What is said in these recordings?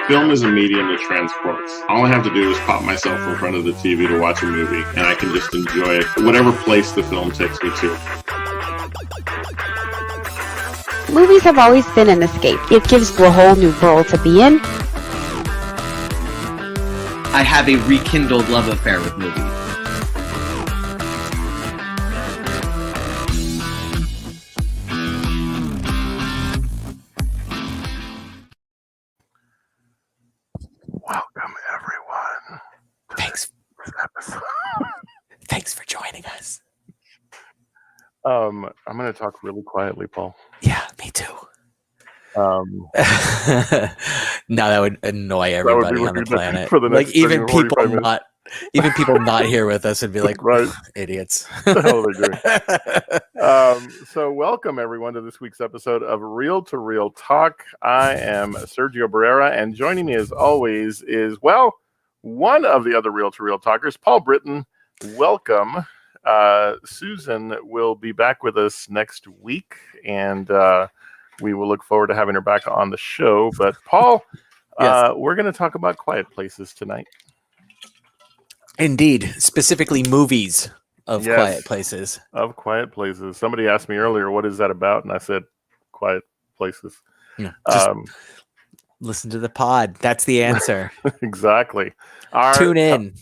Film is a medium that transports. All I have to do is pop myself in front of the TV to watch a movie, and I can just enjoy it, whatever place the film takes me to. Movies have always been an escape. It gives you a whole new world to be in. I have a rekindled love affair with movies. Welcome, everyone. Thanks for joining us. I'm going to talk really quietly, Paul. Yeah, me too. No, that would annoy everybody on the planet. For the next like even people 45 not, even people not here with us would be like, right, idiots. Oh, they do. So welcome everyone to this week's episode of Reel to Reel Talk. I am Sergio Barrera, and joining me as always is, well, one of the other Reel to Reel talkers, Paul Britton. Welcome. Susan will be back with us next week, and we will look forward to having her back on the show. But Paul, Yes. We're going to talk about Quiet Places tonight. Indeed, specifically movies of Yes. Quiet Places. Of Quiet Places. Somebody asked me earlier, what is that about? And I said, Quiet Places. Yeah, just listen to the pod. That's the answer. Exactly. Tune in.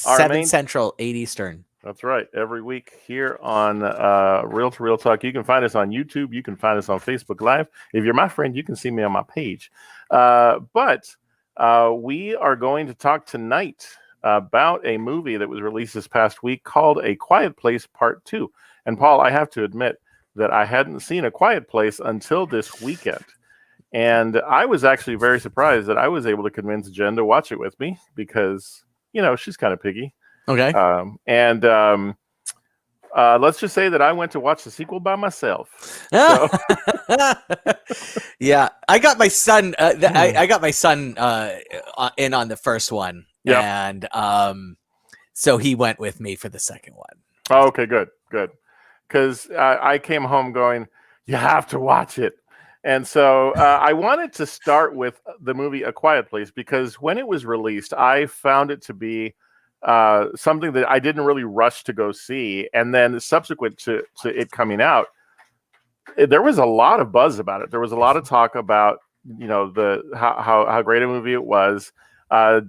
our 7 main- Central, 8 Eastern. That's right. Every week here on Reel to Reel Talk. You can find us on YouTube. You can find us on Facebook Live. If you're my friend, you can see me on my page. But we are going to talk tonight about a movie that was released this past week called A Quiet Place Part 2. And Paul, I have to admit that I hadn't seen A Quiet Place until this weekend. And I was actually very surprised that I was able to convince Jen to watch it with me because, you know, she's kind of picky. Okay. Let's just say that I went to watch the sequel by myself. So. Yeah, I got my son. I got my son in on the first one, and so he went with me for the second one. Oh, okay, good. Because I came home going, you have to watch it. And so I wanted to start with the movie A Quiet Place because when it was released, I found it to be something that I didn't really rush to go see. And then subsequent to it coming out, there was a lot of buzz about it. There was a lot of talk about, you know, how great a movie it was.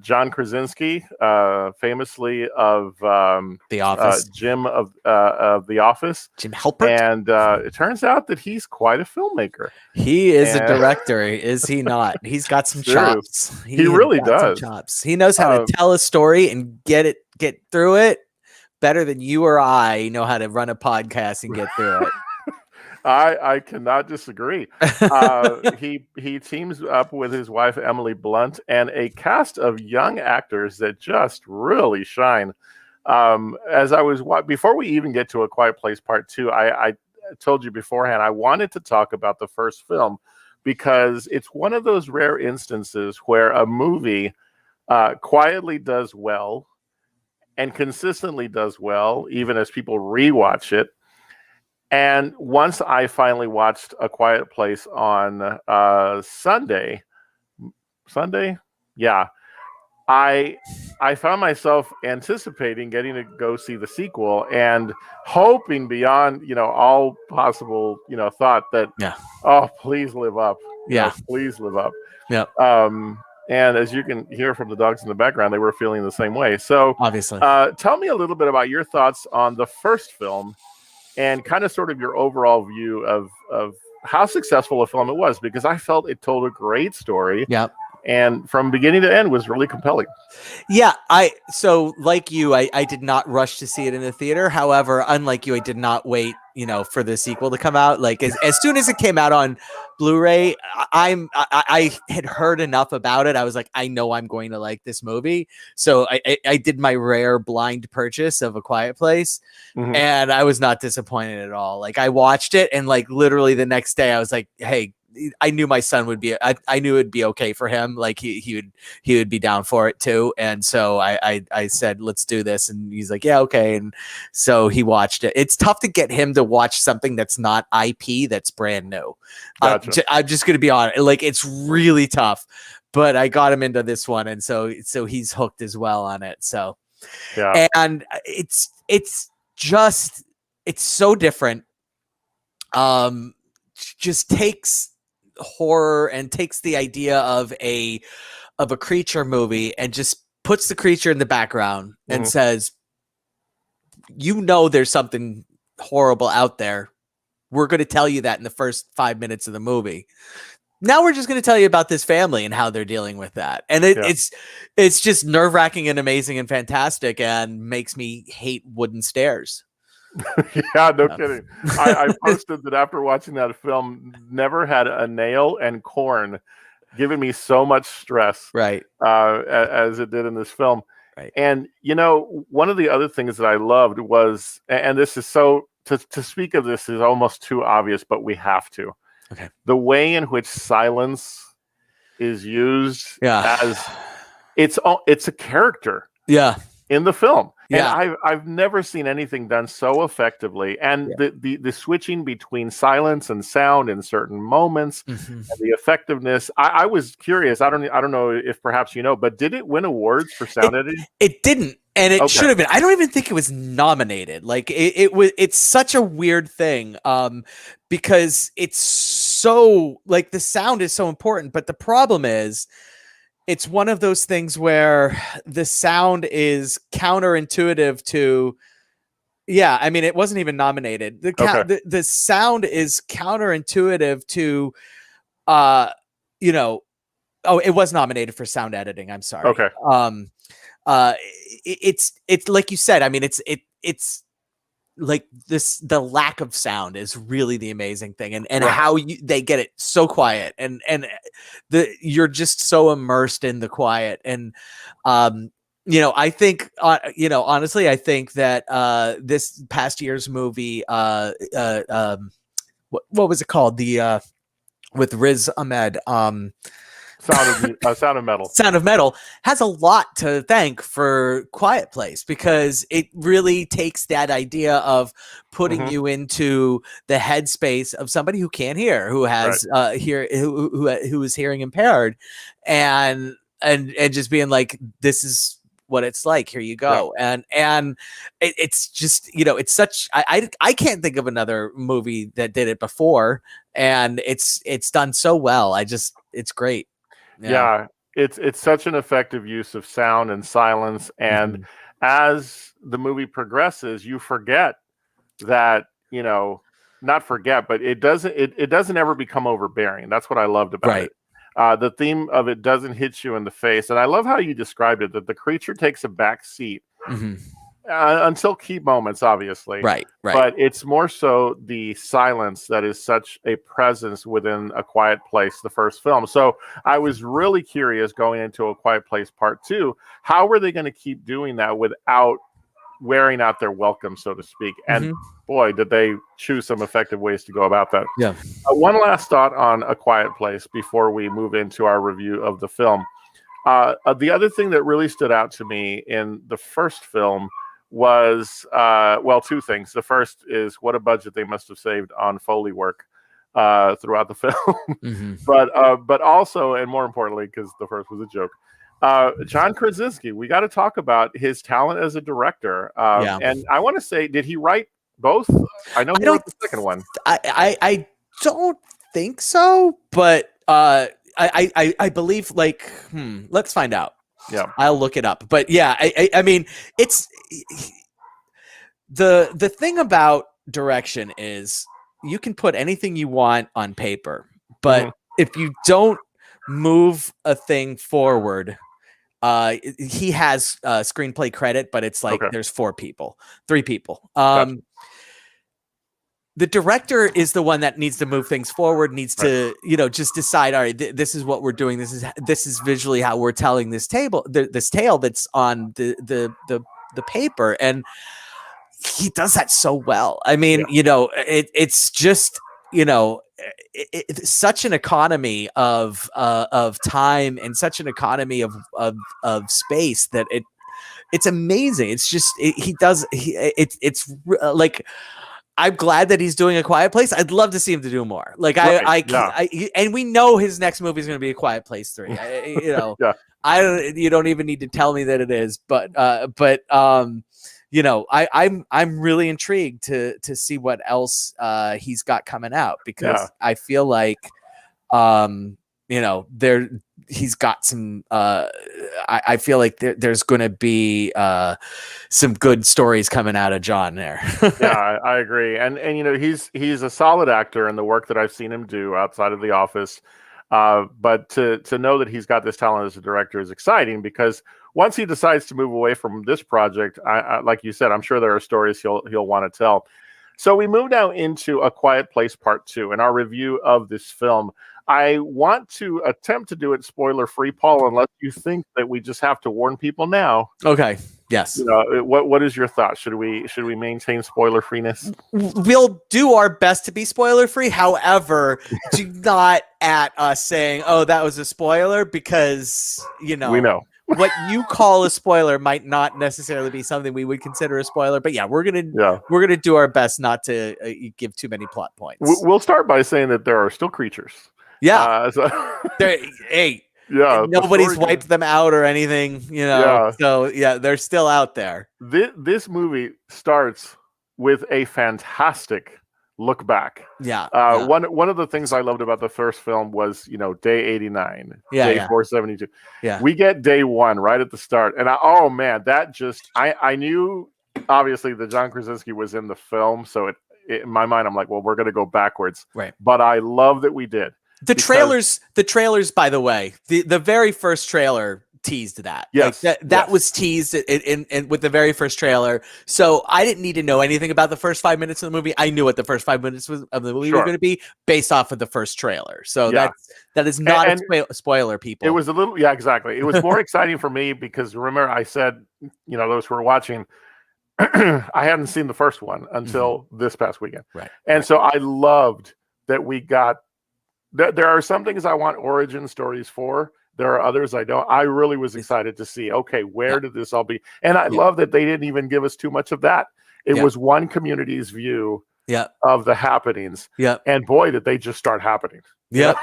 John Krasinski, famously of The Office, Jim of The Office, Jim Halpert, and it turns out that he's quite a filmthemaker. He is a director, is he not? He's got some chops. He really does. Chops. He knows how to tell a story and get through it better than you or I know how to run a podcast and get through it. I cannot disagree. He teams up with his wife, Emily Blunt, and a cast of young actors that just really shine. As I was before we even get to A Quiet Place Part 2, I told you beforehand I wanted to talk about the first film because it's one of those rare instances where a movie quietly does well and consistently does well, even as people rewatch it. And once I finally watched A Quiet Place on Sunday, yeah, I found myself anticipating getting to go see the sequel and hoping beyond, you know, all possible, you know, thought that, oh, please live up. Yeah, please live up. Yeah. And as you can hear from the dogs in the background, they were feeling the same way. So obviously, tell me a little bit about your thoughts on the first film. And kind of sort of your overall view of how successful a film it was, because I felt it told a great story. Yeah. And from beginning to end was really compelling. Yeah. So like you, I did not rush to see it in the theater. However, unlike you, I did not wait, you know, for the sequel to come out. Like as soon as it came out on Blu-ray, I had heard enough about it. I was like, I know I'm going to like this movie. So I did my rare blind purchase of A Quiet Place, and I was not disappointed at all. Like I watched it, and like literally the next day I was like, hey, I knew my son would be. I knew it'd be okay for him. Like he would be down for it too. And so I said, let's do this. And he's like, yeah, okay. And so he watched it. It's tough to get him to watch something that's not IP, that's brand new. Gotcha. I'm just gonna be honest. Like, it's really tough. But I got him into this one, and so he's hooked as well on it. So Yeah. and it's just, it's so different. Just takes horror and takes the idea of a creature movie and just puts the creature in the background and says, there's something horrible out there. We're going to tell you that in the first 5 minutes of the movie. Now we're just going to tell you about this family and how they're dealing with that. And it's just nerve-wracking and amazing and fantastic, and makes me hate wooden stairs. Yeah, no kidding. I posted that after watching that film, never had a nail and corn given me so much stress, right? As it did in this film. Right. And one of the other things that I loved was, and this is so, to speak of this is almost too obvious, but we have to. Okay. The way in which silence is used as it's a character. Yeah. In the film. Yeah. And I've never seen anything done so effectively. And the switching between silence and sound in certain moments, and the effectiveness. I was curious. I don't know if perhaps but did it win awards for sound editing? It didn't. And it should have been. I don't even think it was nominated. Like it's such a weird thing. Because it's so, like, the sound is so important, but the problem is, it's one of those things where the sound is counterintuitive to, I mean, it wasn't even nominated. The sound is counterintuitive to, it was nominated for sound editing. I'm sorry. Okay. It's like you said, I mean, it's like this, the lack of sound is really the amazing thing, and how they get it so quiet, and you're just so immersed in the quiet. And I think honestly, I think that this past year's movie, what was it called, the with Riz Ahmed, Sound of Metal. Sound of Metal has a lot to thank for Quiet Place, because it really takes that idea of putting you into the headspace of somebody who can't hear, who has who is hearing impaired, and just being like, this is what it's like. Here you go. Yeah. And it's just, it's such, I can't think of another movie that did it before, and it's done so well. It's great. Yeah, it's such an effective use of sound and silence, and as the movie progresses, you forget that, not forget, but it doesn't ever become overbearing. That's what I loved about it. The theme of it doesn't hit you in the face, and I love how you described it, that the creature takes a back seat. Until key moments, obviously. Right. But it's more so the silence that is such a presence within A Quiet Place, the first film. So I was really curious going into A Quiet Place Part 2, how were they going to keep doing that without wearing out their welcome, so to speak? And boy, did they choose some effective ways to go about that. Yeah. One last thought on A Quiet Place before we move into our review of the film. The other thing that really stood out to me in the first film was two things. The first is what a budget they must have saved on Foley work throughout the film. But also, and more importantly, because the first was a joke, John Krasinski, we got to talk about his talent as a director. And I want to say, did he write both? I know he wrote the second one. I don't think so, but I believe, like, let's find out. Yeah, I'll look it up. But I mean, it's the thing about direction is you can put anything you want on paper, but if you don't move a thing forward, he has screenplay credit, but it's like there's 3 people. Gotcha. The director is the one that needs to move things forward, needs to, just decide, all right, this is what we're doing. This is visually how we're telling this tale that's on the paper. And he does that so well. I mean, it's just, you know, it's such an economy of time and such an economy of space that it's amazing. It's just like, I'm glad that he's doing A Quiet Place. I'd love to see him to do more. Like and we know his next movie is going to be A Quiet Place 3. Yeah. You don't even need to tell me that it is, but you know, I'm really intrigued to see what else he's got coming out, because I feel like you know, he's got some I feel like there's going to be some good stories coming out of John there. Yeah, I agree. And you know, he's a solid actor in the work that I've seen him do outside of The Office. But to know that he's got this talent as a director is exciting, because once he decides to move away from this project, I like you said, I'm sure there are stories he'll want to tell. So we move now into A Quiet Place Part 2 in our review of this film. I want to attempt to do it spoiler-free, Paul, unless you think that we just have to warn people now. Okay. Yes. You know, what is your thought? Should we maintain spoiler-freeness? We'll do our best to be spoiler-free. However, do not at us saying, "Oh, that was a spoiler," because we know what you call a spoiler might not necessarily be something we would consider a spoiler. But yeah, we're gonna do our best not to give too many plot points. We'll start by saying that there are still creatures. Yeah. Yeah, nobody's wiped them out or anything, So yeah, they're still out there. This movie starts with a fantastic look back. Yeah. One of the things I loved about the first film was, day 89, day 472. Yeah. We get day 1 right at the start. And I knew obviously that John Krasinski was in the film. So in my mind, I'm like, well, we're going to go backwards. Right. But I love that we did. The trailers, by the way, the very first trailer teased that. Yes. That was teased in with the very first trailer. So I didn't need to know anything about the first 5 minutes of the movie. I knew what the first 5 minutes of the movie was going to be based off of the first trailer. So that is not a spoiler, people. It was a little, exactly. It was more exciting for me because remember I said, those who are watching, I hadn't seen the first one until this past weekend. Right. And so I loved that we got, there are some things I want origin stories for. There are others I don't. I really was excited to see, okay, where did this all be? And I love that they didn't even give us too much of that. It was one community's view of the happenings. Yeah. And boy, did they just start happening. Yeah.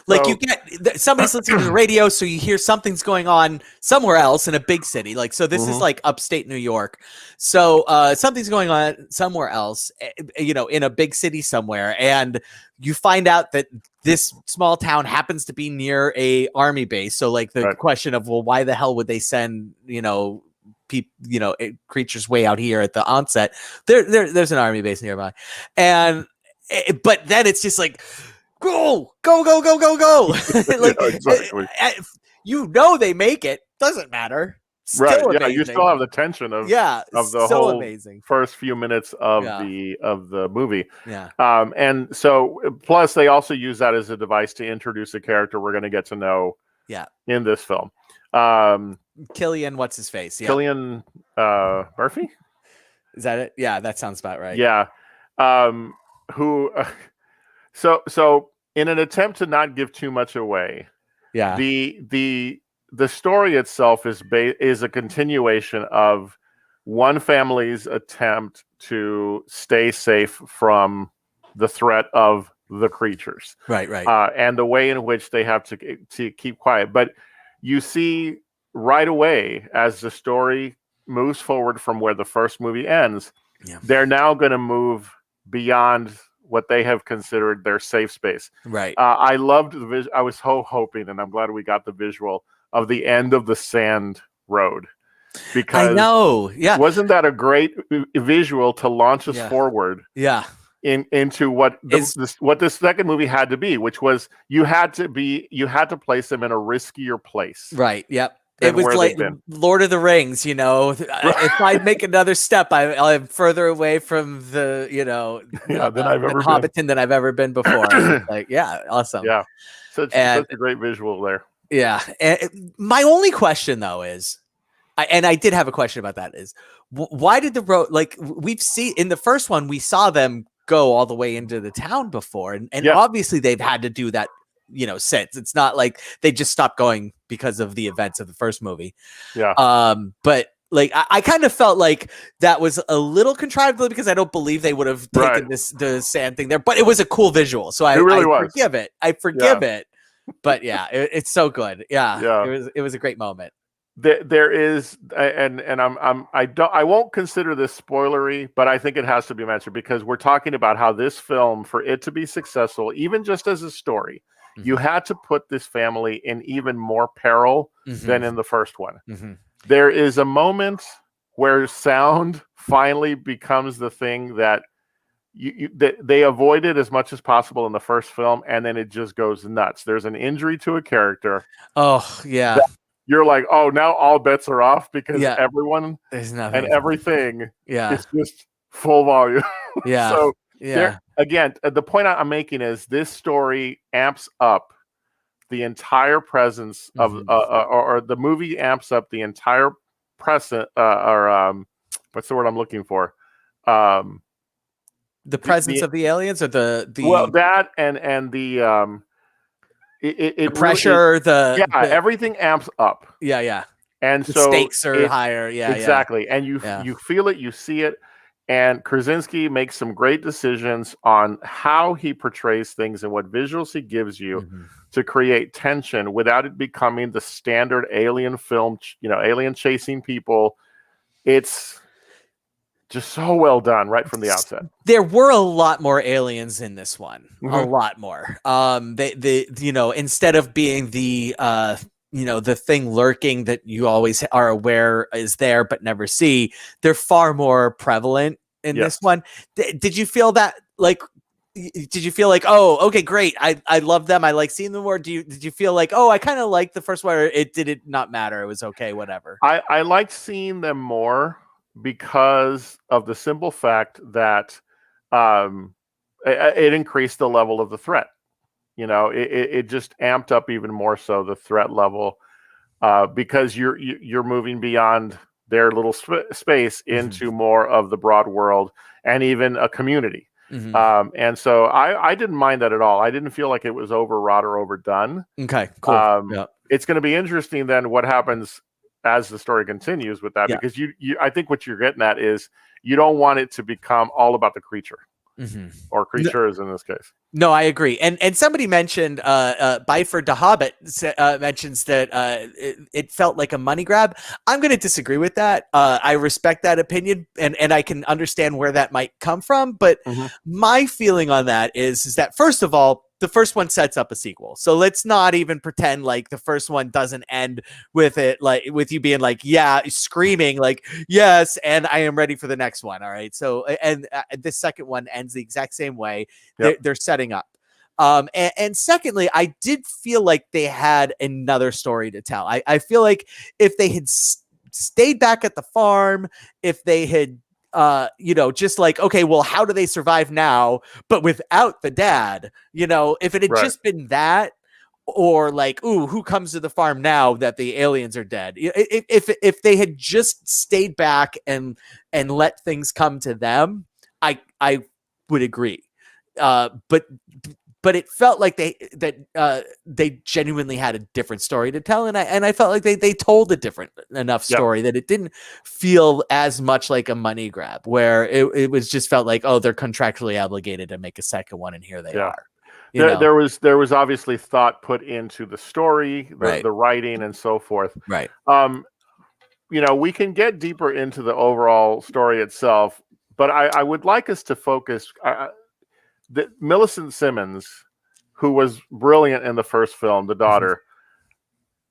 Like you get somebody's listening to the radio, so you hear something's going on somewhere else in a big city. Like, so this is like upstate New York. So something's going on somewhere else, in a big city somewhere. And you find out that this small town happens to be near a army base. So like the question of, well, why the hell would they send, creatures way out here at the onset? There's an army base nearby. But then it's just like, go. Like, exactly. They make it. Doesn't matter. Still amazing. You still have the tension of the whole amazing first few minutes of the movie. Yeah. And so plus they also use that as a device to introduce a character we're going to get to know in this film. Killian, what's his face? Yeah. Cillian Murphy? Is that it? Yeah, that sounds about right. Yeah. Who so in an attempt to not give too much away, the story itself is a continuation of one family's attempt to stay safe from the threat of the creatures. Right. And the way in which they have to keep quiet. But you see right away as the story moves forward from where the first movie ends, they're now going to move beyond what they have considered their safe space. Right. I loved the visual. I was hoping, and I'm glad we got the visual of the end of the sand road. Because I know. Yeah. Wasn't that a great visual to launch us forward? Yeah. Into what the second movie had to be, which was you had to place them in a riskier place. Right. Yep. It was like Lord of the Rings, If I make another step, I'm further away from the, Hobbiton than I've ever been before. Awesome. Yeah. Such a great visual there. Yeah. And my only question though is, I did have a question about that, is why did the road, like we've seen in the first one, we saw them go all the way into the town before, and Yeah. obviously they've had to do that, since. It's not like they just stopped going because of the events of the first movie. Yeah. But like I kind of felt like that was a little contrived because I don't believe they would have taken the sand thing there, but it was a cool visual, so I really was. forgive it. I forgive it. But yeah, it's so good. Yeah, Yeah. it was a great moment. There is, and I won't consider this spoilery, but I think it has to be mentioned because we're talking about how this film, for it to be successful, even just as a story, you had to put this family in even more peril than in the first one. There is a moment where sound finally becomes the thing that that they avoided as much as possible in the first film, and then it just goes nuts. There's an injury to a character. Oh yeah. You're like, oh, now all bets are off because Yeah. everyone There's nothing. and everything Yeah. is just full volume. Yeah. So yeah. again, the point I'm making is this story amps up the entire presence of, or the movie amps up the entire present, what's the word I'm looking for? The presence of the aliens, or the well, that and the the pressure, everything amps up. Yeah. And the so stakes are higher. Yeah, exactly. And you feel it, you see it. And Krasinski makes some great decisions on how he portrays things and what visuals he gives you to create tension without it becoming the standard alien film, alien chasing people. It's just so well done right from the outset. There were a lot more aliens in this one. A lot more. Instead of being the the thing lurking that you always are aware is there but never see, they're far more prevalent in this one. Did you feel that, like, did you feel like, oh, okay, great, I love them, I like seeing them more? Did you feel like, oh, I kind of like the first one, or it did not matter, it was okay, whatever? I liked seeing them more because of the simple fact that it increased the level of the threat. It just amped up even more so the threat level, because you're moving beyond their little space into more of the broad world and even a community. And so I didn't mind that at all. I didn't feel like it was overwrought or overdone. Okay, cool. It's going to be interesting then what happens as the story continues with that, because I think what you're getting at is you don't want it to become all about the creature. Or creatures in this case. No, I agree. And somebody mentioned, Byford the Hobbit mentions that it felt like a money grab. I'm going to disagree with that. I respect that opinion, and I can understand where that might come from. But my feeling on that is that, first of all, the first one sets up a sequel. So let's not even pretend like the first one doesn't end with it, like with you being like, yeah, screaming like, yes, and I am ready for the next one. All right. So, and the second one ends the exact same way. They're setting up. And secondly, I did feel like they had another story to tell. I feel like if they had stayed back at the farm, if they had just like, okay, well, how do they survive now, but without the dad? If it had just been that, or like, ooh, who comes to the farm now that the aliens are dead? If they had just stayed back and let things come to them, I would agree. But it felt like they genuinely had a different story to tell, and I felt like they told a different enough story that it didn't feel as much like a money grab, where it was just felt like, oh, they're contractually obligated to make a second one, and here they are. There was obviously thought put into the story, the writing, and so forth. Right. We can get deeper into the overall story itself, but I would like us to focus. Millicent Simmons, who was brilliant in the first film, the daughter,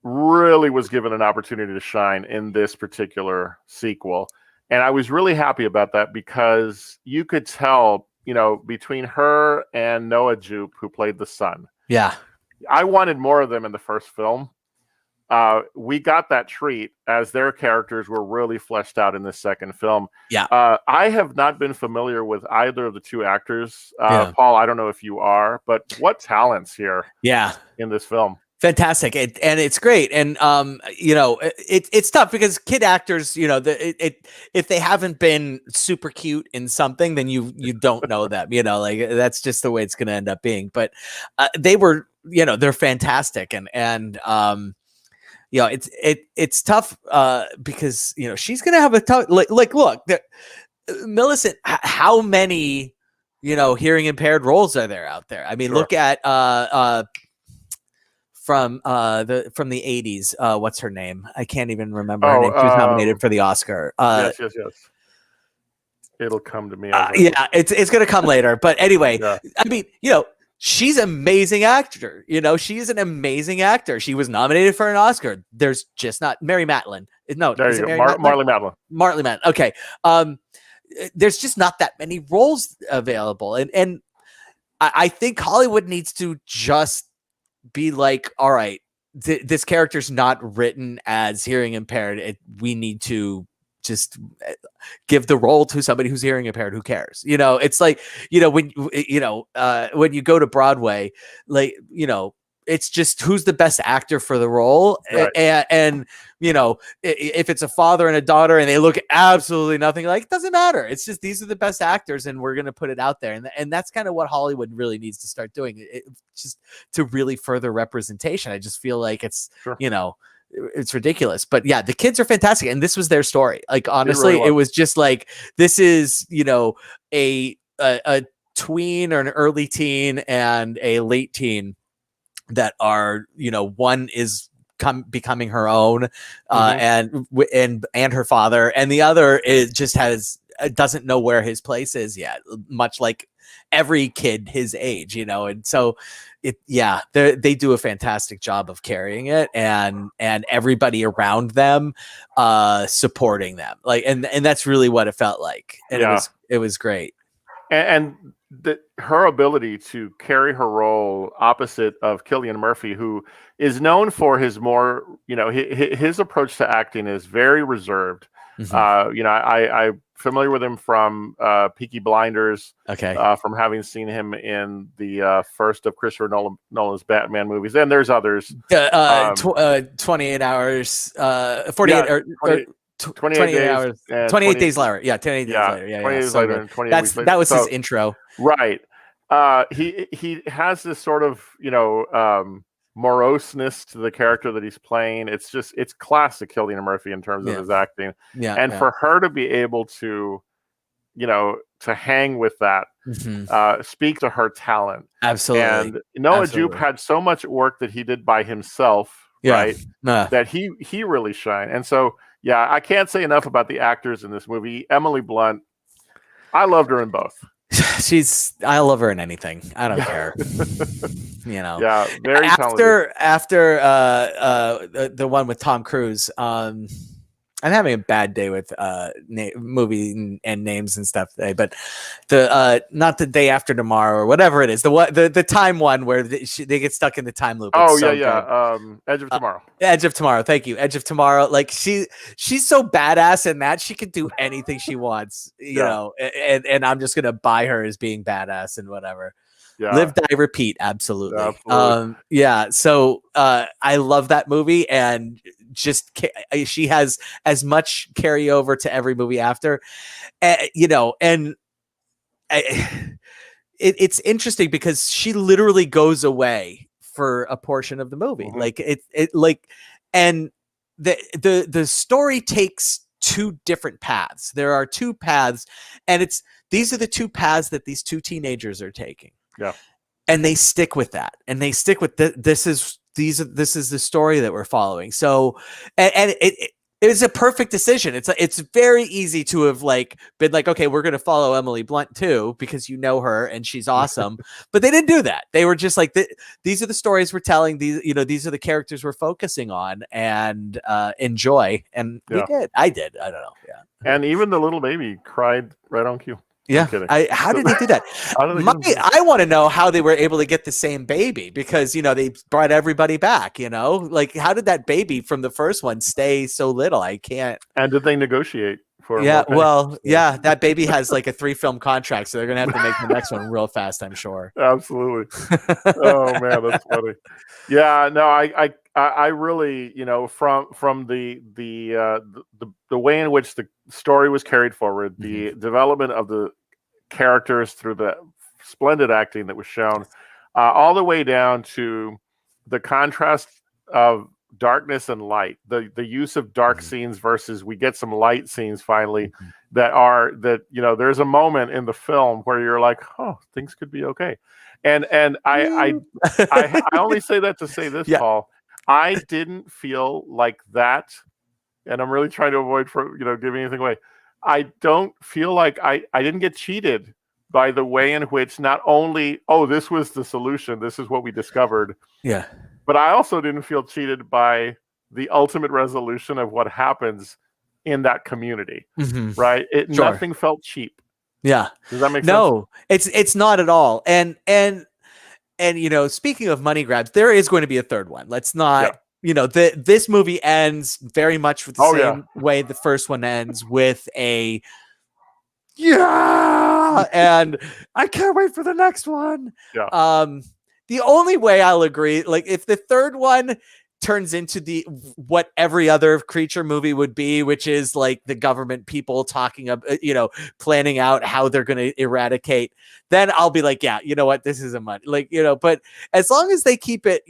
really was given an opportunity to shine in this particular sequel. And I was really happy about that, because you could tell, between her and Noah Jupe, who played the son. Yeah. I wanted more of them in the first film. We got that treat as their characters were really fleshed out in the second film. Yeah. I have not been familiar with either of the two actors. Paul, I don't know if you are, but what talents here in this film. Fantastic, and it's great, and it's tough because kid actors, if they haven't been super cute in something, then you don't know them, like that's just the way it's going to end up being. But they were, they're fantastic, and it's tough because she's going to have a tough look. Millicent, how many hearing impaired roles are there out there? I mean, look at from the 80s. What's her name? I can't even remember her name. She was nominated for the Oscar. Yes. It'll come to me. Yeah, it's gonna come later. But anyway, I mean, she's an amazing actor. She's an amazing actor. She was nominated for an Oscar. There's just not Mary Matlin. No, there you go. Marley Matlin. Marley Matlin. Okay. There's just not that many roles available, and I think Hollywood needs to just be like, all right, this character's not written as hearing impaired. We need to just give the role to somebody who's hearing impaired. Who cares? It's like, when you go to Broadway, like, it's just who's the best actor for the role. Right. And if it's a father and a daughter and they look absolutely nothing like, it doesn't matter. It's just, these are the best actors and we're going to put it out there. And that's kind of what Hollywood really needs to start doing. Just to really further representation. I just feel like it's, it's ridiculous, but yeah, the kids are fantastic. And this was their story. Like, honestly, it was just like, this is, a tween or an early teen and a late teen that are, one is becoming her own, and her father, and the other is just doesn't know where his place is yet, much like every kid his age, and so they do a fantastic job of carrying it, and everybody around them supporting them, like, and that's really what it felt like, and it was great. And her ability to carry her role opposite of Cillian Murphy, who is known for his more, his approach to acting is very reserved. I'm familiar with him from Peaky Blinders. Okay. From having seen him in the first of Christopher Nolan's Batman movies, and there's others. 28 hours, 48 or 28 hours, 28 days later. Yeah, 28 days later. Yeah, 28 days later and 28 weeks later. That was his intro. Right. He has this sort of, moroseness to the character that he's playing. It's classic Cillian Murphy in terms of his acting. Yeah. And for her to be able to, to hang with that, speak to her talent. Absolutely. And Noah Jupe had so much work that he did by himself, right? That he really shined. And so, yeah, I can't say enough about the actors in this movie. Emily Blunt, I loved her in both. I love her in anything. I don't care. Yeah, very talented. After the one with Tom Cruise, I'm having a bad day with movie and names and stuff today, but the not the Day After Tomorrow or whatever it is, the time one where they get stuck in the time loop. Edge of Tomorrow. Edge of Tomorrow. Thank you, Edge of Tomorrow. Like, she's so badass in that she can do anything she wants, you know, and I'm just gonna buy her as being badass and whatever. Yeah. Live, die, repeat. Absolutely. So I love that movie, and she has as much carryover to every movie after, and it's interesting because she literally goes away for a portion of the movie. And the story takes two different paths. There are two paths, and these are the two paths that these two teenagers are taking. Yeah. And they stick with that. And they stick with this is the story that we're following. So, and it is a perfect decision. It's very easy to have been like, okay, we're going to follow Emily Blunt too, because you know her and she's awesome. But they didn't do that. They were just like, these are the stories we're telling. These are the characters we're focusing on, and enjoy. And we did. I did. I don't know. Yeah. And even the little baby cried right on cue. Yeah. How did they do that? I want to know how they were able to get the same baby, because, they brought everybody back, how did that baby from the first one stay so little? I can't. And did they negotiate for Yeah, more pay. well, yeah, that baby has like a 3-film contract, so they're gonna have to make the next one real fast, I'm sure. Absolutely. Oh man, that's funny. Yeah, no, I really, from the way in which the story was carried forward, the development of the characters through the splendid acting that was shown, all the way down to the contrast of darkness and light, the use of dark scenes versus we get some light scenes finally that there's a moment in the film where you're like, oh, things could be okay. And I only say that to say this, Yeah. Paul. I didn't feel like that, and I'm really trying to avoid from giving anything away. I don't feel like I didn't get cheated by the way in which not only, oh, this was the solution, this is what we discovered. Yeah. But I also didn't feel cheated by the ultimate resolution of what happens in that community. Right? Sure. Nothing felt cheap. Yeah. Does that make sense? No, it's not at all. And speaking of money grabs, there is going to be a third one. Let's not, this movie ends very much with the same way the first one ends, with a and I can't wait for the next one. Yeah. The only way I'll agree, like if the third one turns into what every other creature movie would be, which is like the government people talking about, planning out how they're going to eradicate, then I'll be like, yeah, you know what, this is a money, but as long as they keep it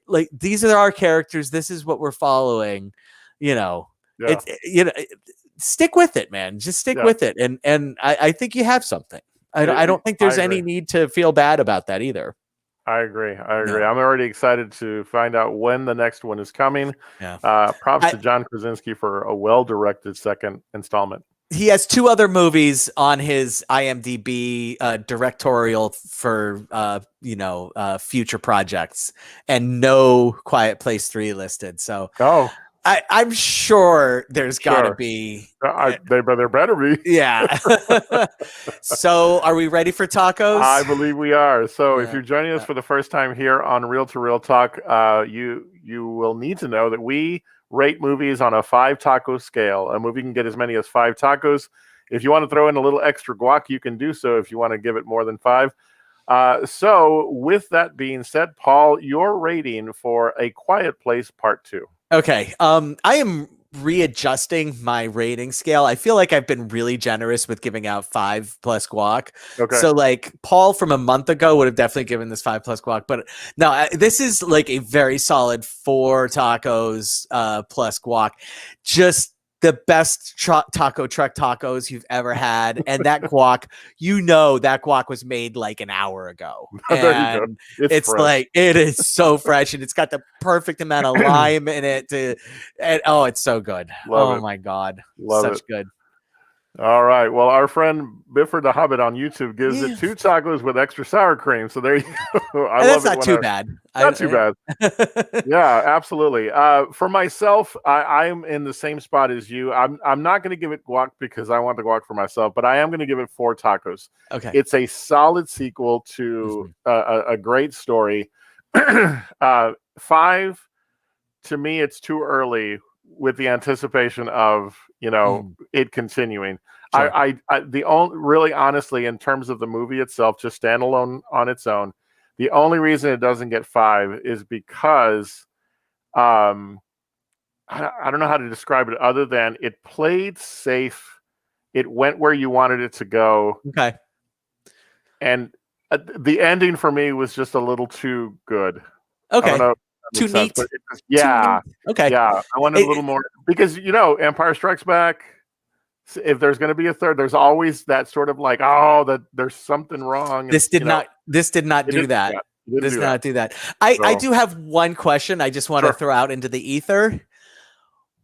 like, these are our characters, this is what we're following, stick with it, man. Just stick with it. And I think you have something. I don't think there's any need to feel bad about that either. I agree. No. I'm already excited to find out when the next one is coming. Yeah. Props to John Krasinski for a well-directed second installment. He has 2 other movies on his IMDb directorial for future projects, and no Quiet Place 3 listed. So I'm sure there's got to be. There better be. Yeah. So are we ready for tacos? I believe we are. So if you're joining us for the first time here on Reel to Reel Talk, you will need to know that we rate movies on a 5 taco scale. A movie can get as many as 5 tacos. If you want to throw in a little extra guac, you can do so if you want to give it more than 5. So with that being said, Paul, your rating for A Quiet Place Part 2. Okay. I am readjusting my rating scale. I feel like I've been really generous with giving out 5+ guac. Okay. So like Paul from a month ago would have definitely given this 5+ guac, but no, this is like a very solid 4 tacos plus guac. Just the best taco truck tacos you've ever had. And that guac, that guac was made like an hour ago. And it's like, it is so fresh, and it's got the perfect amount of lime in it it's so good. My God. Such good. All right. Well, our friend Bifford the Hobbit on YouTube gives it 2 tacos with extra sour cream. So there you go. That's not too bad. Not too bad. Yeah, absolutely. For myself, I'm in the same spot as you. I'm not going to give it guac because I want the guac for myself, but I am going to give it 4 tacos. Okay. It's a solid sequel to a great story. 5, to me, it's too early with the anticipation of it continuing. Sure. Really honestly, in terms of the movie itself, just standalone on its own, the only reason it doesn't get 5 is because I don't know how to describe it other than it played safe. It went where you wanted it to go. Okay. And the ending for me was just a little too good. Okay. I don't know. Too neat. Yeah. Okay. Yeah. I wanted a little more because Empire Strikes Back. If there's going to be a third, there's always that sort of like, that there's something wrong. This did not do that. This did not do that. I do have one question I just want to throw out into the ether.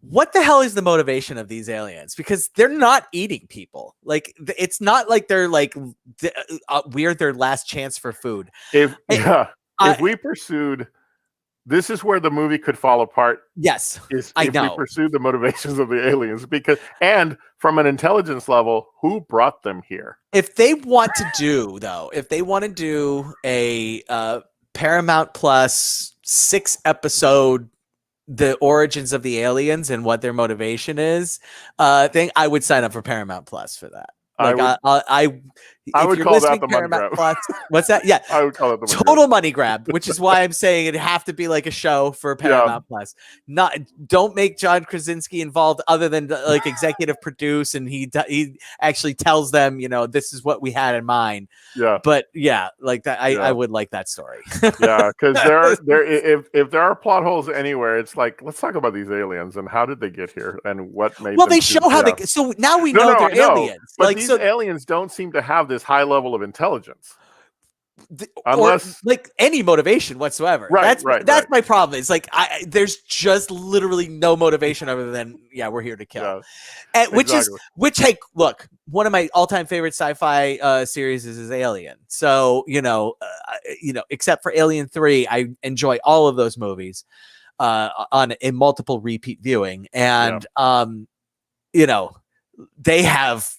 What the hell is the motivation of these aliens? Because they're not eating people. Like, it's not like they're like we're their last chance for food. If we pursued. This is where the movie could fall apart. Yes, if we pursue the motivations of the aliens, and from an intelligence level, who brought them here? If they want to do a Paramount Plus 6-episode the origins of the aliens and what their motivation is thing, I would sign up for Paramount Plus for that. Like I if would you're call that listening the money Paramount grab. Plus, what's that? Yeah, I would call it the money total grab. money grab, which is why I'm saying it'd have to be like a show for Paramount Plus. Don't make John Krasinski involved other than like executive produce, and he actually tells them, you know, this is what we had in mind. Yeah, but yeah, like that, I would like that story. Yeah, because if there are plot holes anywhere, it's like, let's talk about these aliens and how did they get here and what made. Well, they show how they. So now we know they're aliens. But like these so, aliens don't seem to have this high level of intelligence. Unless, or like any motivation whatsoever. That's my problem. It's like there's just literally no motivation other than we're here to kill. And which hey, look, one of my all-time favorite sci-fi series is Alien. So except for Alien 3, I enjoy all of those movies on a multiple repeat viewing, and they have.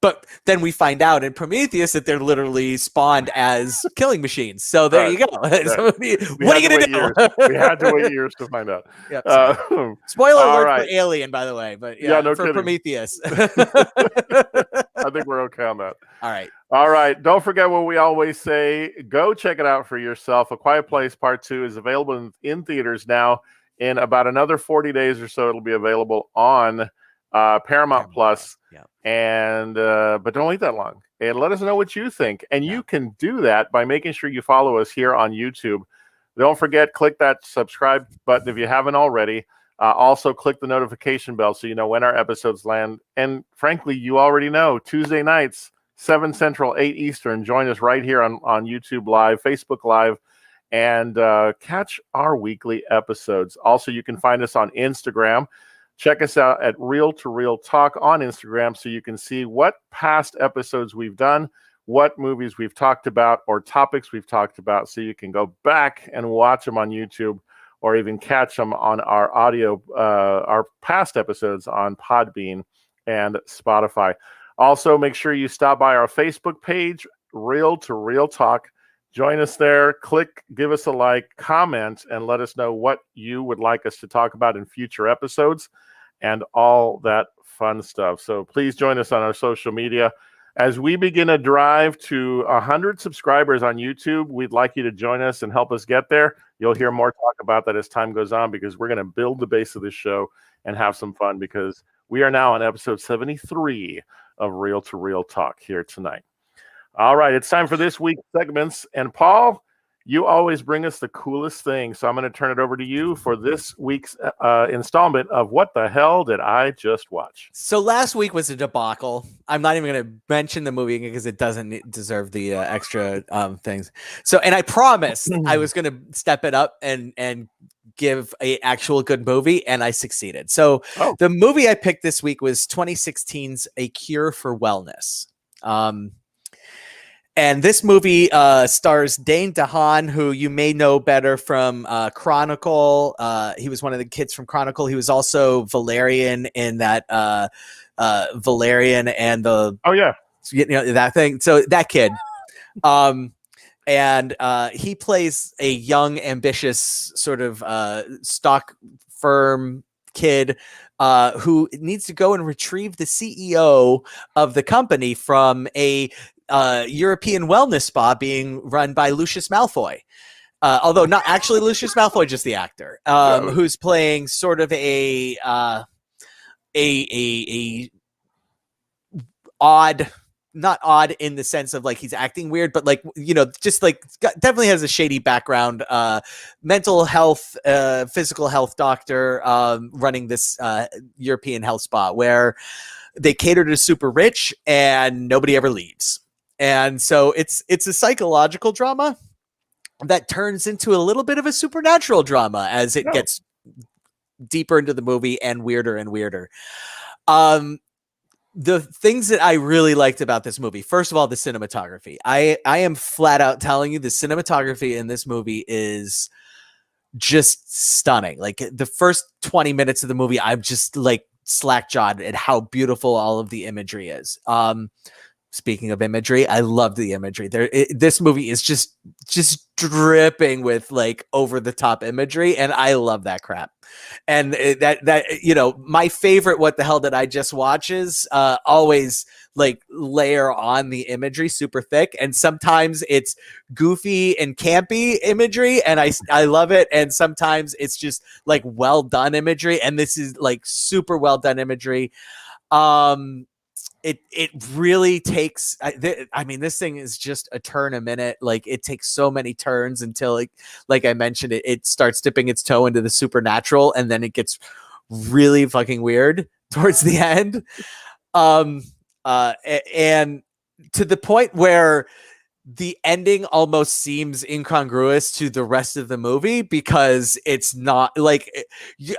But then we find out in Prometheus that they're literally spawned as killing machines. So there you go. So what are you going to do? We had to wait years to find out. Yep, spoiler alert for Alien, by the way. But no for kidding. Prometheus. I think we're okay on that. All right. Don't forget what we always say. Go check it out for yourself. A Quiet Place Part 2 is available in theaters now. In about another 40 days or so, it'll be available on Paramount Plus. Yeah. And but don't wait that long, and let us know what you think. And you can do that by making sure you follow us here on YouTube. Don't forget, click that subscribe button if you haven't already. Also click the notification bell so you know when our episodes land. And frankly, you already know, Tuesday nights 7 Central, 8 Eastern. Join us right here on YouTube Live, Facebook Live, and catch our weekly episodes. Also, you can find us on Instagram. Check us out at Real to Real Talk on Instagram so you can see what past episodes we've done, what movies we've talked about, or topics we've talked about, so you can go back and watch them on YouTube or even catch them on our audio, our past episodes on Podbean and Spotify. Also, make sure you stop by our Facebook page, Real to Real Talk. Join us there. Click, give us a like, comment, and let us know what you would like us to talk about in future episodes and all that fun stuff. So please join us on our social media. As we begin a drive to 100 subscribers on YouTube, we'd like you to join us and help us get there. You'll hear more talk about that as time goes on, because we're going to build the base of this show and have some fun, because we are now on episode 73 of Real to Real Talk here tonight. All right, it's time for this week's segments. And Paul, you always bring us the coolest thing. So I'm going to turn it over to you for this week's installment of What the Hell Did I Just Watch? So last week was a debacle. I'm not even going to mention the movie because it doesn't deserve the extra things. So, and I promised I was going to step it up and give a actual good movie, and I succeeded. So the movie I picked this week was 2016's A Cure for Wellness. And this movie stars Dane DeHaan, who you may know better from Chronicle. He was one of the kids from Chronicle. He was also Valerian in that Valerian and the that thing. So that kid, and he plays a young, ambitious sort of stock firm kid who needs to go and retrieve the CEO of the company from a European wellness spa being run by Lucius Malfoy. Although not actually Lucius Malfoy, just the actor, who's playing sort of a odd, not odd in the sense of like he's acting weird, but like, just like definitely has a shady background, mental health, physical health doctor, running this European health spa where they cater to super rich and nobody ever leaves. And so it's a psychological drama that turns into a little bit of a supernatural drama as it gets deeper into the movie and weirder and weirder. The things that I really liked about this movie, first of all, the cinematography. I am flat out telling you the cinematography in this movie is just stunning. Like the first 20 minutes of the movie, I'm just like slack-jawed at how beautiful all of the imagery is. Speaking of imagery, I love the imagery. This movie is just dripping with like over the top imagery, and I love that crap. And that you know, my favorite "what the hell did I just watch" is always like layer on the imagery super thick, and sometimes it's goofy and campy imagery, and I love it, and sometimes it's just like well done imagery, and this is like super well done imagery. It really takes, I mean, this thing is just a turn a minute. Like it takes so many turns until like I mentioned, it starts dipping its toe into the supernatural, and then it gets really fucking weird towards the end. And to the point where the ending almost seems incongruous to the rest of the movie, because it's not like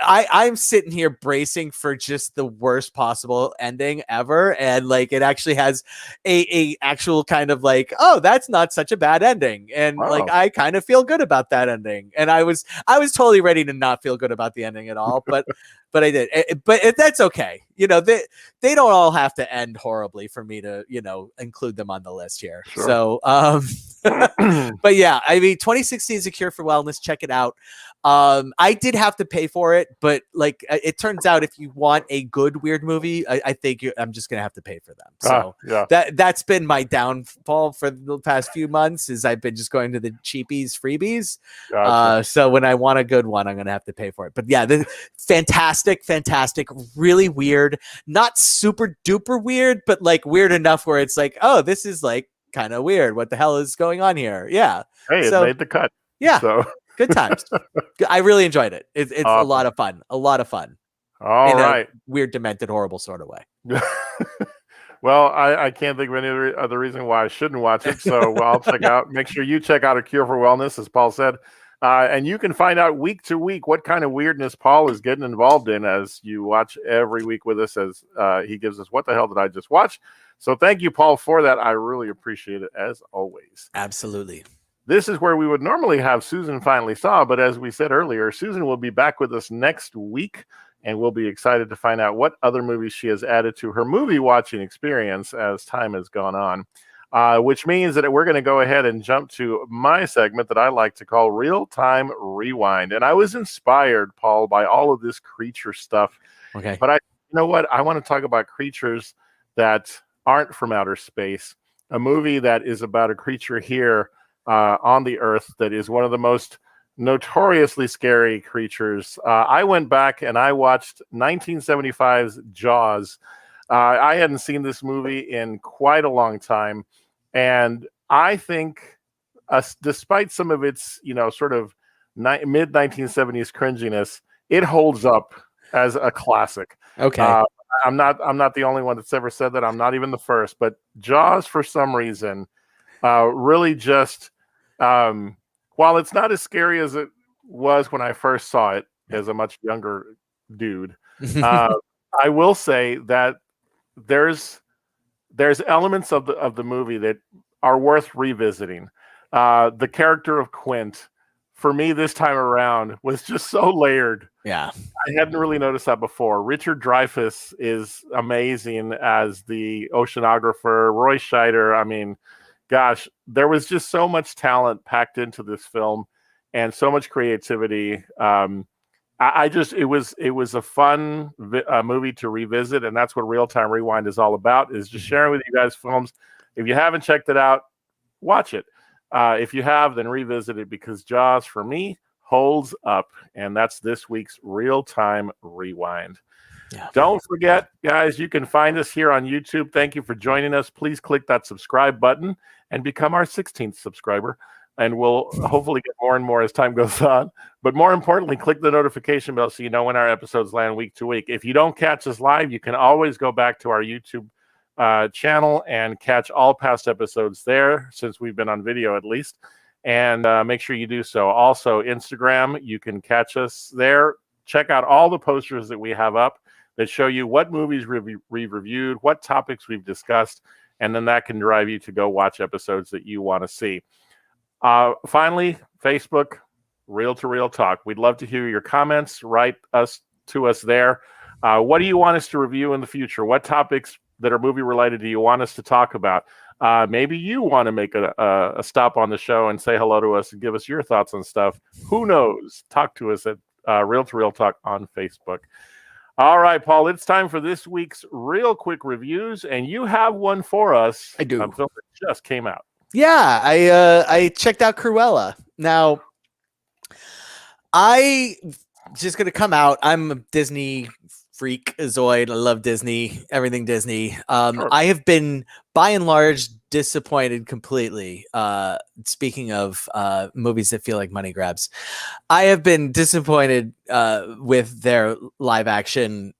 I'm sitting here bracing for just the worst possible ending ever, and like it actually has a actual kind of like, oh, that's not such a bad ending, and like I kind of feel good about that ending, and I was totally ready to not feel good about the ending at all, but I did. But that's okay. You know, they don't all have to end horribly for me to, you know, include them on the list here. Sure. So, but yeah, I mean, 2016 is a Cure for Wellness. Check it out. I did have to pay for it, but like it turns out, if you want a good weird movie, I think I'm just gonna have to pay for them. So yeah. that's been my downfall for the past few months, is I've been just going to the cheapies, freebies. Gotcha. So when I want a good one, I'm gonna have to pay for it. But yeah, fantastic, really weird, not super duper weird, but like weird enough where it's like, oh, this is like kind of weird. What the hell is going on here? Yeah. Hey, it made the cut. Yeah. So. Good times. I really enjoyed it. It's awesome. A lot of fun. All right. Weird, demented, horrible sort of way. Well, I can't think of any other reason why I shouldn't watch it. So I'll check out. Make sure you check out A Cure for Wellness, as Paul said. And you can find out week to week what kind of weirdness Paul is getting involved in as you watch every week with us, as he gives us What the Hell Did I Just Watch? So thank you, Paul, for that. I really appreciate it, as always. Absolutely. This is where we would normally have Susan Finally Saw, but as we said earlier, Susan will be back with us next week, and we'll be excited to find out what other movies she has added to her movie watching experience as time has gone on, which means that we're going to go ahead and jump to my segment that I like to call Real Time Rewind. And I was inspired, Paul, by all of this creature stuff. Okay. But you know what? I want to talk about creatures that aren't from outer space, a movie that is about a creature here on the earth that is one of the most notoriously scary creatures. I went back and I watched 1975's Jaws. I hadn't seen this movie in quite a long time, and I think despite some of its, you know, sort of mid 1970s cringiness, it holds up as a classic. Okay. I'm not the only one that's ever said that. I'm not even the first, but Jaws, for some reason, really just, while it's not as scary as it was when I first saw it as a much younger dude, I will say that there's elements of the movie that are worth revisiting. The character of Quint, for me this time around, was just so layered. Yeah. I hadn't really noticed that before. Richard Dreyfuss is amazing as the oceanographer. Roy Scheider, I mean, gosh, there was just so much talent packed into this film and so much creativity. It was a fun movie to revisit, and that's what Real Time Rewind is all about, is just sharing with you guys films. If you haven't checked it out, watch it. If you have, then revisit it, because Jaws, for me, holds up, and that's this week's Real Time Rewind. Yeah. Don't forget, guys, you can find us here on YouTube. Thank you for joining us. Please click that subscribe button and become our 16th subscriber, and we'll hopefully get more and more as time goes on. But more importantly, click the notification bell so you know when our episodes land week to week. If you don't catch us live, you can always go back to our YouTube channel and catch all past episodes there, since we've been on video at least. And make sure you do so. Also, Instagram, you can catch us there. Check out all the posters that we have up that show you what movies we've reviewed, what topics we've discussed, and then that can drive you to go watch episodes that you want to see. Finally, Facebook, Real to Real Talk. We'd love to hear your comments. Write to us there. What do you want us to review in the future? What topics that are movie related do you want us to talk about? maybe you want to make a stop on the show and say hello to us and give us your thoughts on stuff. Who knows? Talk to us at Real to Real Talk on Facebook. All right, Paul, it's time for this week's real quick reviews, and you have one for us. I do. A film that just came out. Yeah, I checked out Cruella. Now, I just gonna come out. I'm a Disney freak, Zoid. I love Disney, everything Disney. Sure. I have been, by and large, disappointed completely. Speaking of movies that feel like money grabs, I have been disappointed with their live action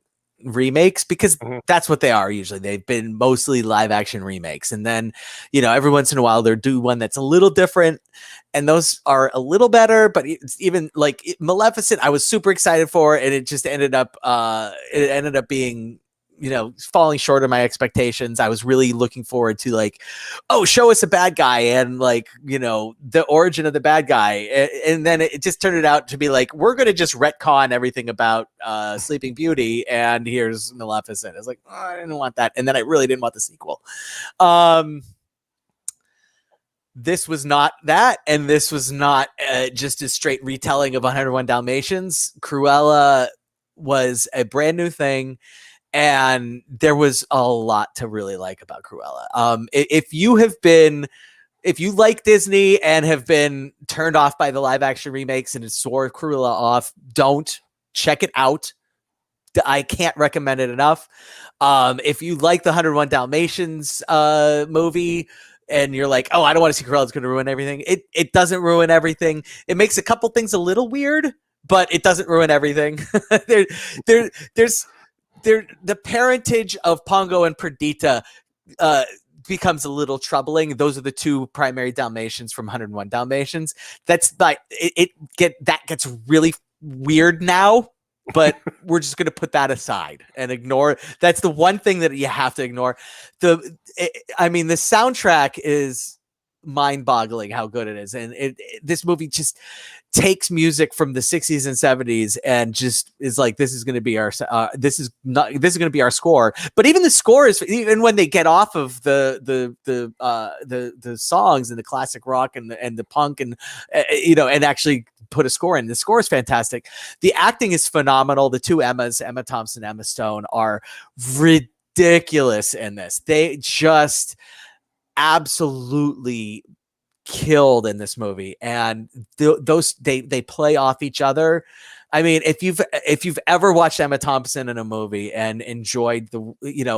remakes, because that's what they are usually. They've been mostly live action remakes, and then every once in a while they'll do one that's a little different, and those are a little better. But it's even like Maleficent, I was super excited for, and it just ended up being falling short of my expectations. I was really looking forward to like, oh, show us a bad guy and like, the origin of the bad guy. And then it just turned out to be like, we're going to just retcon everything about Sleeping Beauty. And here's Maleficent. I was like, oh, I didn't want that. And then I really didn't want the sequel. This was not that. And this was not just a straight retelling of 101 Dalmatians. Cruella was a brand new thing. And there was a lot to really like about Cruella. If you like Disney and have been turned off by the live action remakes and it swore Cruella off, don't check it out. I can't recommend it enough. If you like the 101 Dalmatians movie and you're like, oh, I don't want to see Cruella, it's going to ruin everything. It doesn't ruin everything. It makes a couple things a little weird, but it doesn't ruin everything. There's the parentage of Pongo and Perdita becomes a little troubling. Those are the two primary Dalmatians from 101 Dalmatians. That's like that gets really weird now, but we're just going to put that aside and ignore. That's the one thing that you have to ignore. The soundtrack is mind-boggling how good it is, and this movie just takes music from the 60s and 70s and just is like, this is going to be our this is going to be our score. But even the score is, even when they get off of the songs and the classic rock and the punk and and actually put a score in, the score is fantastic. The acting is phenomenal. The two Emmas, Emma Thompson, Emma Stone, are ridiculous in this. They just absolutely killed in this movie, and those they play off each other. I mean, if you've ever watched Emma Thompson in a movie and enjoyed the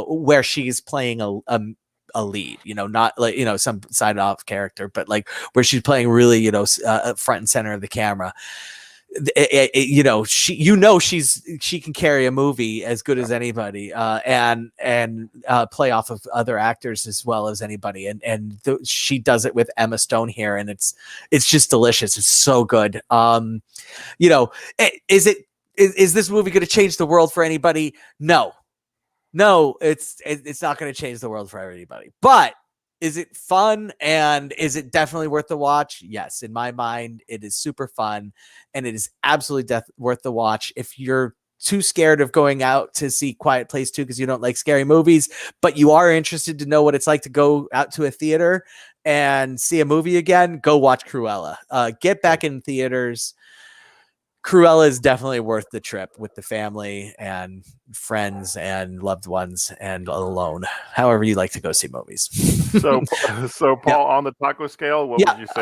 where she's playing a lead, not like some side off character, but like where she's playing really front and center of the camera, she can carry a movie as good as anybody, and play off of other actors as well as anybody, and she does it with Emma Stone here, and it's just delicious. It's so good. Is this movie going to change the world for anybody? No, it's not going to change the world for everybody, but is it fun, and is it definitely worth the watch? Yes. In my mind, it is super fun, and it is absolutely worth the watch. If you're too scared of going out to see Quiet Place 2 because you don't like scary movies, but you are interested to know what it's like to go out to a theater and see a movie again, go watch Cruella. Get back in theaters. Cruella is definitely worth the trip with the family and friends and loved ones and alone, however you like to go see movies. So Paul, Yeah. on the taco scale, what would you say?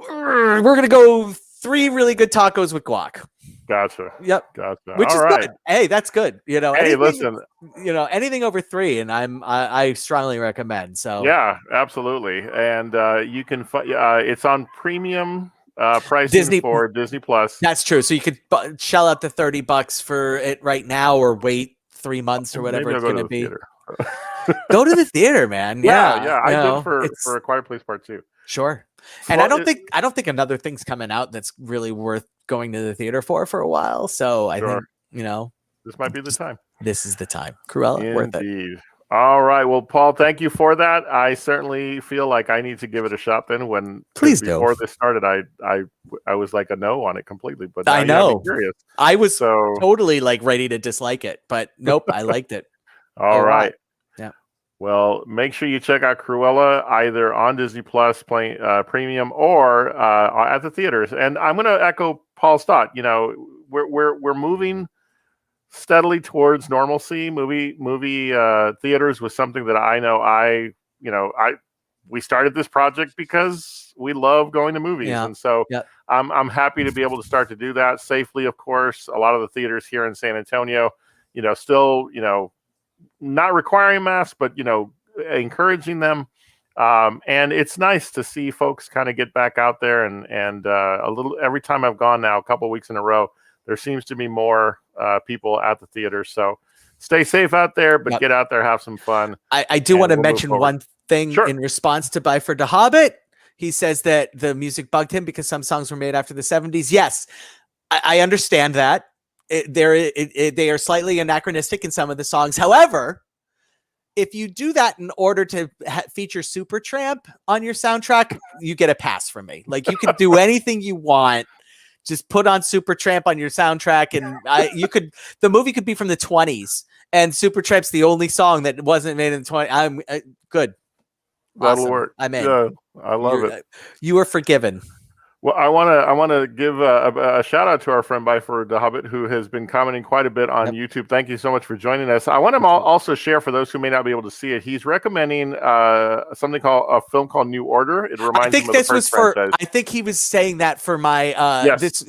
We're going to go 3 really good tacos with guac. Gotcha. Yep. Gotcha. Which All is right. good. Hey, that's good. Hey, anything, listen. Anything over 3, and I strongly recommend. So Yeah, absolutely. And you can it's on premium pricing for Disney Plus. That's true. So you could shell out the $30 for it right now, or wait 3 months or whatever it's going to be. Go to the theater, man. Yeah. I did for A Quiet Place Part 2. Sure. And I don't think another thing's coming out that's really worth going to the theater for a while. So I think, this might be the time. This is the time. Cruella, worth it. All right. Well, Paul, thank you for that. I certainly feel like I need to give it a shot then. Please before do. this started, I was like a no on it completely. But I know. Curious. I was totally like ready to dislike it, but nope, I liked it. All right. Yeah. Well, make sure you check out Cruella either on Disney Plus Premium or at the theaters. And I'm going to echo Paul's thought. You know, we're moving steadily towards normalcy. Movie theaters was something that I know we started this project because we love going to movies, and so I'm happy to be able to start to do that safely. Of course, a lot of the theaters here in San Antonio, still not requiring masks, but encouraging them. And it's nice to see folks kind of get back out there and a little. Every time I've gone now, a couple of weeks in a row, there seems to be more people at the theater. So stay safe out there, but get out there, have some fun. I do want to mention one thing in response to Byford the Hobbit. He says that the music bugged him because some songs were made after the 70s. Yes, I understand that. They are slightly anachronistic in some of the songs. However, if you do that in order to feature Supertramp on your soundtrack, you get a pass from me. Like, you can do anything you want. Just put on Supertramp on your soundtrack, and the movie could be from the 20s, and Supertramp's the only song that wasn't made in the 20s. I'm good. That'll work. I'm in. Yeah, I love it. You are forgiven. Well, I want to give a shout out to our friend Byford the Hobbit, who has been commenting quite a bit on YouTube. Thank you so much for joining us. I want to also share, for those who may not be able to see it, he's recommending a film called New Order. It reminds him of the first franchise. I think he was saying that for my.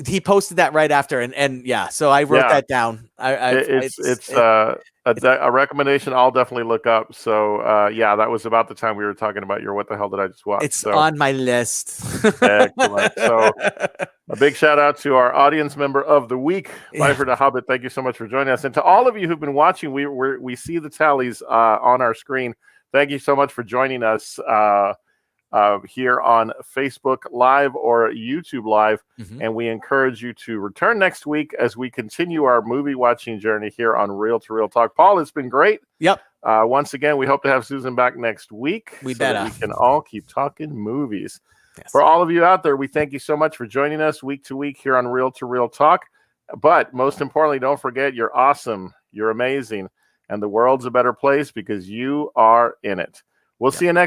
He posted that right after, and so I wrote that down. It's a recommendation I'll definitely look up. So that was about the time we were talking about your What the Hell Did I Just Watch? It's on my list. Excellent. So a big shout out to our audience member of the week, Byford the Hobbit. Thank you so much for joining us. And to all of you who've been watching, we see the tallies on our screen. Thank you so much for joining us here on Facebook Live or YouTube Live. And we encourage you to return next week as we continue our movie watching journey here on Real to Real Talk. Paul, it's been great. Yep. Once again, we hope to have Susan back next week. That we can all keep talking movies. Yes. For all of you out there, we thank you so much for joining us week to week here on Real to Real Talk. But most importantly, don't forget, you're awesome, you're amazing, and the world's a better place because you are in it. We'll see you next